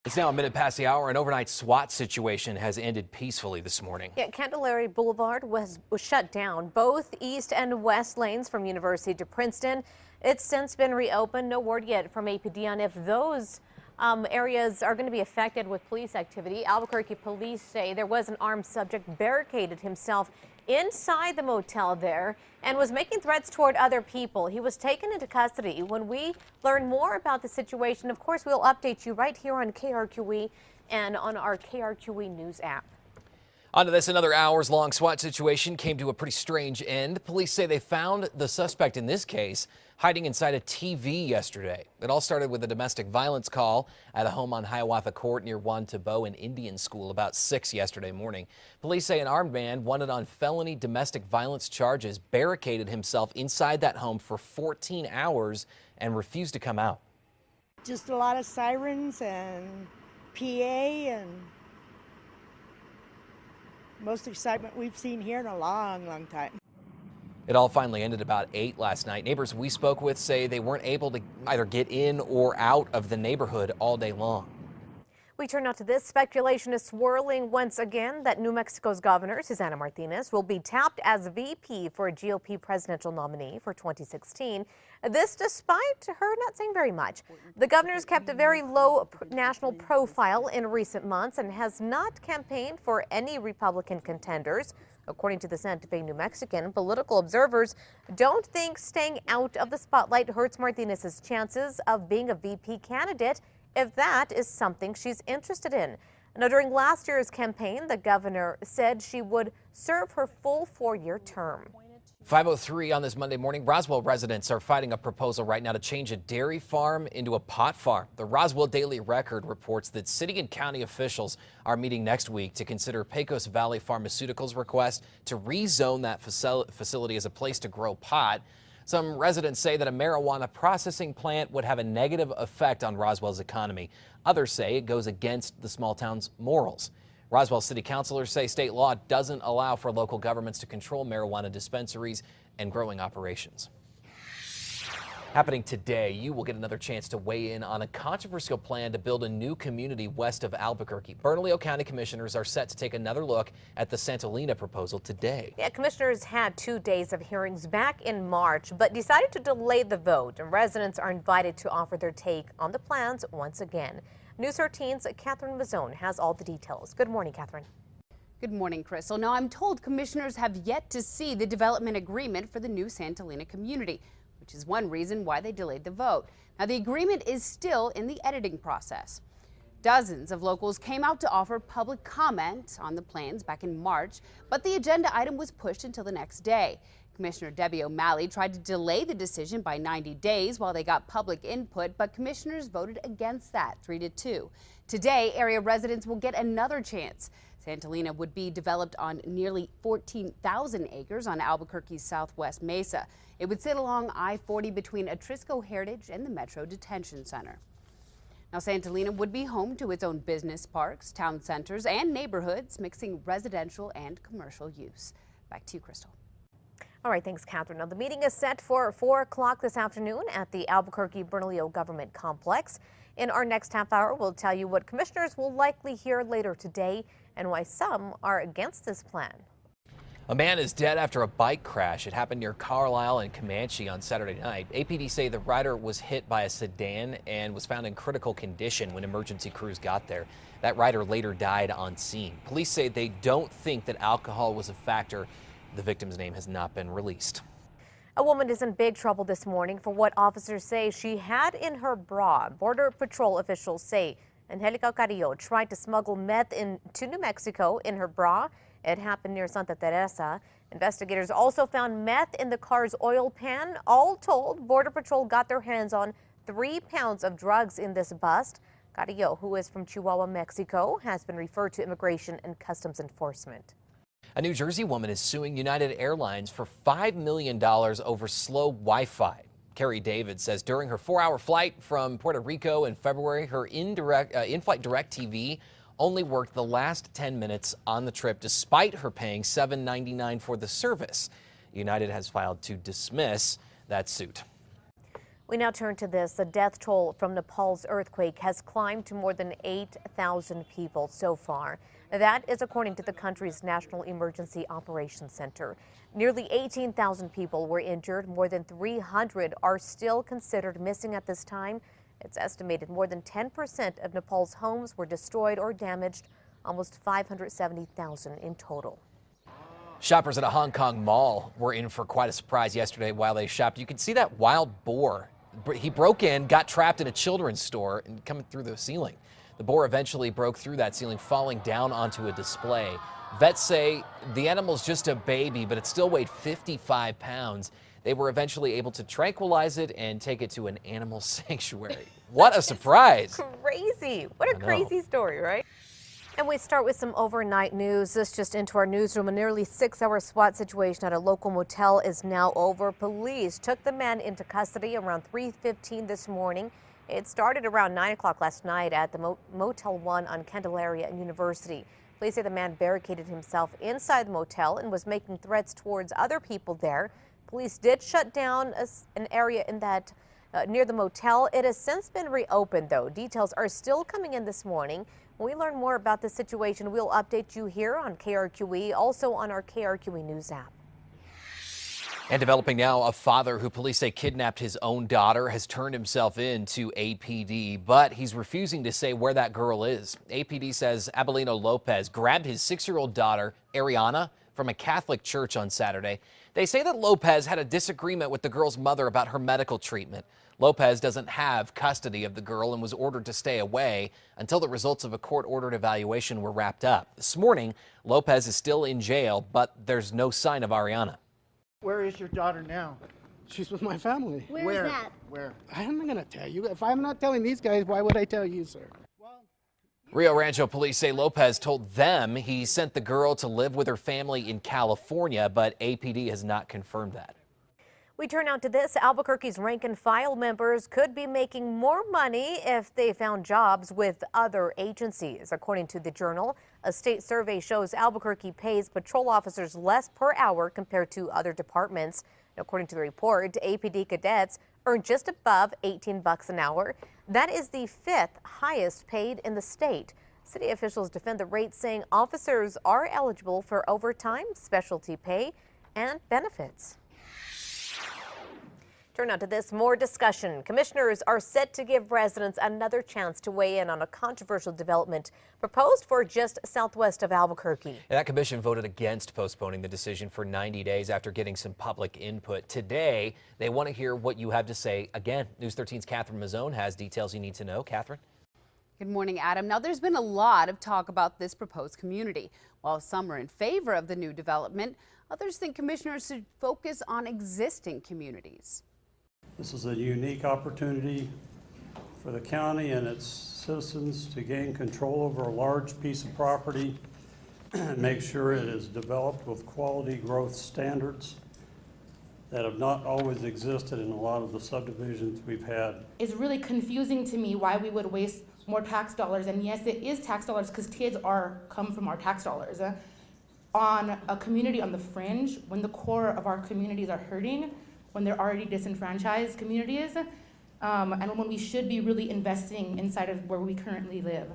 It's now a minute past the hour. An overnight SWAT situation has ended peacefully this morning. Yeah, Candelaria Boulevard was shut down, both east and west lanes from University to Princeton. It's since been reopened. No word yet from APD on if those areas are going to be affected with police activity. Albuquerque police say there was an armed subject barricaded himself inside the motel there and was making threats toward other people. He was taken into custody. When we learn more about the situation, of course, we'll update you right here on KRQE and on our KRQE News app. On to this, another hours-long SWAT situation came to a pretty strange end. Police say they found the suspect in this case hiding inside a TV yesterday. It all started with a domestic violence call at a home on Hiawatha Court near Juan Tabo and Indian School about 6 yesterday morning. Police say an armed man wanted on felony domestic violence charges barricaded himself inside that home for 14 hours and refused to come out. Just a lot of sirens and PA and most excitement we've seen here in a long, long time. It all finally ended about 8 last night. Neighbors we spoke with say they weren't able to either get in or out of the neighborhood all day long. We turn now to this. Speculation is swirling once again that New Mexico's governor, Susana Martinez, will be tapped as VP for a GOP presidential nominee for 2016. This despite her not saying very much. The governor's kept a very low national profile in recent months and has not campaigned for any Republican contenders. According to the Santa Fe New Mexican, political observers don't think staying out of the spotlight hurts Martinez's chances of being a VP candidate if that is something she's interested in. Now, during last year's campaign, the governor said she would serve her full 4-year term. 5:03 on this Monday morning. Roswell residents are fighting a proposal right now to change a dairy farm into a pot farm. The Roswell Daily Record reports that city and county officials are meeting next week to consider Pecos Valley Pharmaceuticals' request to rezone that facility as a place to grow pot. Some residents say that a marijuana processing plant would have a negative effect on Roswell's economy. Others say it goes against the small town's morals. Roswell city councilors say state law doesn't allow for local governments to control marijuana dispensaries and growing operations. Happening today, you will get another chance to weigh in on a controversial plan to build a new community west of Albuquerque. Bernalillo County commissioners are set to take another look at the Santolina proposal today. Yeah, commissioners had 2 days of hearings back in March, but decided to delay the vote, and residents are invited to offer their take on the plans once again. News 13's Catherine Mazzone has all the details. Good morning, Catherine. Good morning, Crystal. Now, I'm told commissioners have yet to see the development agreement for the new Santolina community, which is one reason why they delayed the vote. Now, the agreement is still in the editing process. Dozens of locals came out to offer public comment on the plans back in March, but the agenda item was pushed until the next day. Commissioner Debbie O'Malley tried to delay the decision by 90 days while they got public input, but commissioners voted against that 3-2. Today, area residents will get another chance. Santolina would be developed on nearly 14,000 acres on Albuquerque's southwest mesa. It would sit along I-40 between Atrisco Heritage and the Metro Detention Center. Now, Santolina would be home to its own business parks, town centers, and neighborhoods, mixing residential and commercial use. Back to you, Crystal. All right, thanks, Catherine. Now, the meeting is set for 4 o'clock this afternoon at the Albuquerque Bernalillo Government Complex. In our next half hour, we'll tell you what commissioners will likely hear later today and why some are against this plan. A man is dead after a bike crash. It happened near Carlisle and Comanche on Saturday night. APD say the rider was hit by a sedan and was found in critical condition when emergency crews got there. That rider later died on scene. Police say they don't think that alcohol was a factor. The victim's name has not been released. A woman is in big trouble this morning for what officers say she had in her bra. Border Patrol officials say Angelica Carrillo tried to smuggle meth into New Mexico in her bra. It happened near Santa Teresa. Investigators also found meth in the car's oil pan. All told, Border Patrol got their hands on 3 pounds of drugs in this bust. Carrillo, who is from Chihuahua, Mexico, has been referred to Immigration and Customs Enforcement. A New Jersey woman is suing United Airlines for $5 million over slow Wi-Fi. Carrie David says during her 4-hour flight from Puerto Rico in February, her in-flight direct TV only worked the last 10 minutes on the trip, despite her paying $7.99 for the service. United has filed to dismiss that suit. We now turn to this. The death toll from Nepal's earthquake has climbed to more than 8,000 people so far. That is according to the country's National Emergency Operations Center. Nearly 18,000 people were injured. More than 300 are still considered missing at this time. It's estimated more than 10% of Nepal's homes were destroyed or damaged, almost 570,000 in total. Shoppers at a Hong Kong mall were in for quite a surprise yesterday while they shopped. You could see that wild boar. He broke in, got trapped in a children's store and coming through the ceiling. The boar eventually broke through that ceiling, falling down onto a display. Vets say the animal's just a baby, but it still weighed 55 pounds. They were eventually able to tranquilize it and take it to an animal sanctuary. What a surprise. Crazy. What a crazy story, right? And we start with some overnight news. This just into our newsroom. A nearly 6-hour SWAT situation at a local motel is now over. Police took the man into custody around 3:15 this morning. It started around 9 o'clock last night at the Motel 1 on Candelaria and University. Police say the man barricaded himself inside the motel and was making threats towards other people there. Police did shut down an area in that near the motel. It has since been reopened, though. Details are still coming in this morning. When we learn more about the situation, we'll update you here on KRQE, also on our KRQE News app. And developing now, a father who police say kidnapped his own daughter has turned himself in to APD, but he's refusing to say where that girl is. APD says Abelino Lopez grabbed his 6-year-old daughter, Ariana, from a Catholic church on Saturday. They say that Lopez had a disagreement with the girl's mother about her medical treatment. Lopez doesn't have custody of the girl and was ordered to stay away until the results of a court-ordered evaluation were wrapped up. This morning, Lopez is still in jail, but there's no sign of Ariana. Where is your daughter now? She's with my family. Where is that? Where? I'm not going to tell you. If I'm not telling these guys, why would I tell you, sir? Rio Rancho police say Lopez told them he sent the girl to live with her family in California, but APD has not confirmed that. We turn out to this. Albuquerque's rank and file members could be making more money if they found jobs with other agencies. According to the Journal, a state survey shows Albuquerque pays patrol officers less per hour compared to other departments. According to the report, APD cadets earn just above $18 an hour. That is the 5th highest paid in the state. City officials defend the rate, saying officers are eligible for overtime, specialty pay, and benefits. Turn out to this, more discussion. Commissioners are set to give residents another chance to weigh in on a controversial development proposed for just southwest of Albuquerque. That commission voted against postponing the decision for 90 days after getting some public input. Today, they want to hear what you have to say again. News 13's Catherine Mazzone has details you need to know. Catherine? Good morning, Adam. Now, there's been a lot of talk about this proposed community. While some are in favor of the new development, others think commissioners should focus on existing communities. This is a unique opportunity for the county and its citizens to gain control over a large piece of property and make sure it is developed with quality growth standards that have not always existed in a lot of the subdivisions we've had. It's really confusing to me why we would waste more tax dollars, and yes, it is tax dollars because kids come from our tax dollars, on a community on the fringe when the core of our communities are hurting, when they're already disenfranchised communities, and when we should be really investing inside of where we currently live.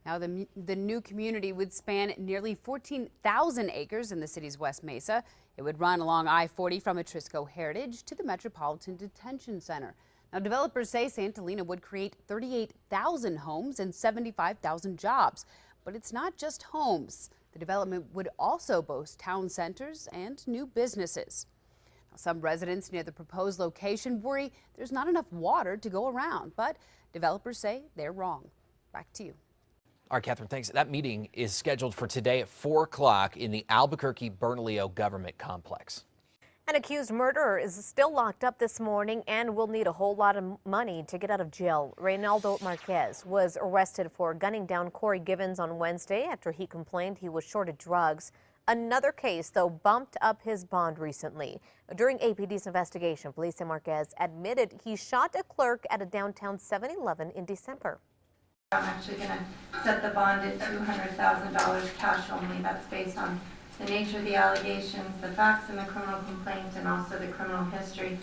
Now, the new community would span nearly 14,000 acres in the city's West Mesa. It would run along I-40 from Atrisco Heritage to the Metropolitan Detention Center. Now, developers say Santolina would create 38,000 homes and 75,000 jobs. But it's not just homes. The development would also boast town centers and new businesses. Some residents near the proposed location worry there's not enough water to go around, but developers say they're wrong. Back to you. All right, Catherine, thanks. That meeting is scheduled for today at 4 o'clock in the Albuquerque-Bernalillo Government Complex. An accused murderer is still locked up this morning and will need a whole lot of money to get out of jail. Reynaldo Marquez was arrested for gunning down Corey Givens on Wednesday after he complained he was short of drugs. Another case, though, bumped up his bond recently. During APD's investigation, police say Marquez admitted he shot a clerk at a downtown 7-Eleven in December. I'm actually going to set the bond at $200,000 cash only. That's based on the nature of the allegations, the facts in the criminal complaint, and also the criminal history.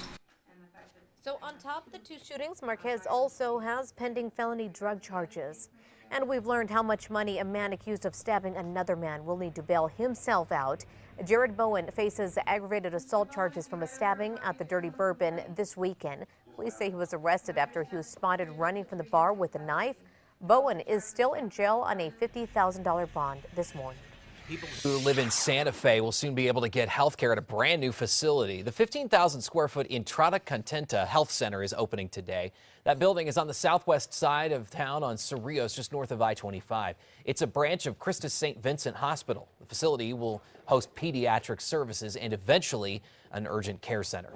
So on top of the two shootings, Marquez also has pending felony drug charges. And we've learned how much money a man accused of stabbing another man will need to bail himself out. Jared Bowen faces aggravated assault charges from a stabbing at the Dirty Bourbon this weekend. Police say he was arrested after he was spotted running from the bar with a knife. Bowen is still in jail on a $50,000 bond this morning. People who live in Santa Fe will soon be able to get health care at a brand new facility. The 15,000 square foot Entrada Contenta Health Center is opening today. That building is on the southwest side of town on Cerrillos, just north of I-25. It's a branch of Christus St. Vincent Hospital. The facility will host pediatric services and eventually an urgent care center.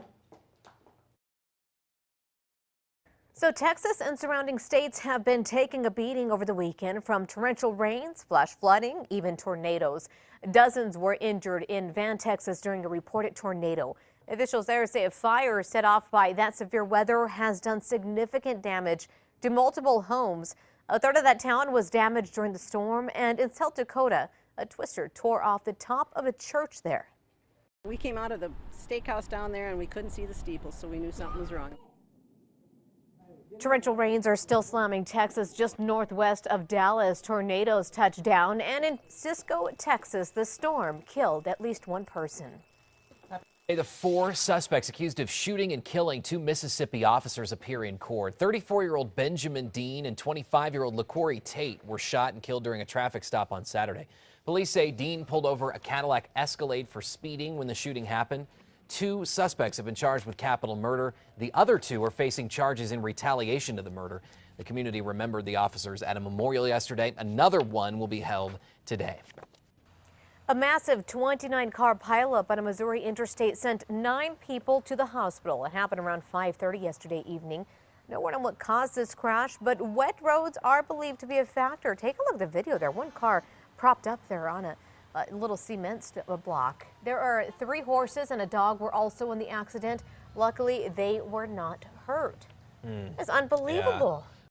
So Texas and surrounding states have been taking a beating over the weekend from torrential rains, flash flooding, even tornadoes. Dozens were injured in Van, Texas during a reported tornado. Officials there say a fire set off by that severe weather has done significant damage to multiple homes. A third of that town was damaged during the storm, and in South Dakota, a twister tore off the top of a church there. We came out of the steakhouse down there and we couldn't see the steeple, so we knew something was wrong. Torrential rains are still slamming Texas just northwest of Dallas. Tornadoes touched down, and in Cisco, Texas, the storm killed at least one person. The four suspects accused of shooting and killing two Mississippi officers appear in court. 34-year-old Benjamin Dean and 25-year-old LaCorey Tate were shot and killed during a traffic stop on Saturday. Police say Dean pulled over a Cadillac Escalade for speeding when the shooting happened. Two suspects have been charged with capital murder. The other two are facing charges in retaliation to the murder. The community remembered the officers at a memorial yesterday. Another one will be held today. A massive 29-car pileup on a Missouri interstate sent 9 people to the hospital. It happened around 5:30 yesterday evening. No word on what caused this crash, but wet roads are believed to be a factor. Take a look at the video there. One car propped up there on a little cement block. There are 3 horses and a dog were also in the accident. Luckily, they were not hurt. It's unbelievable.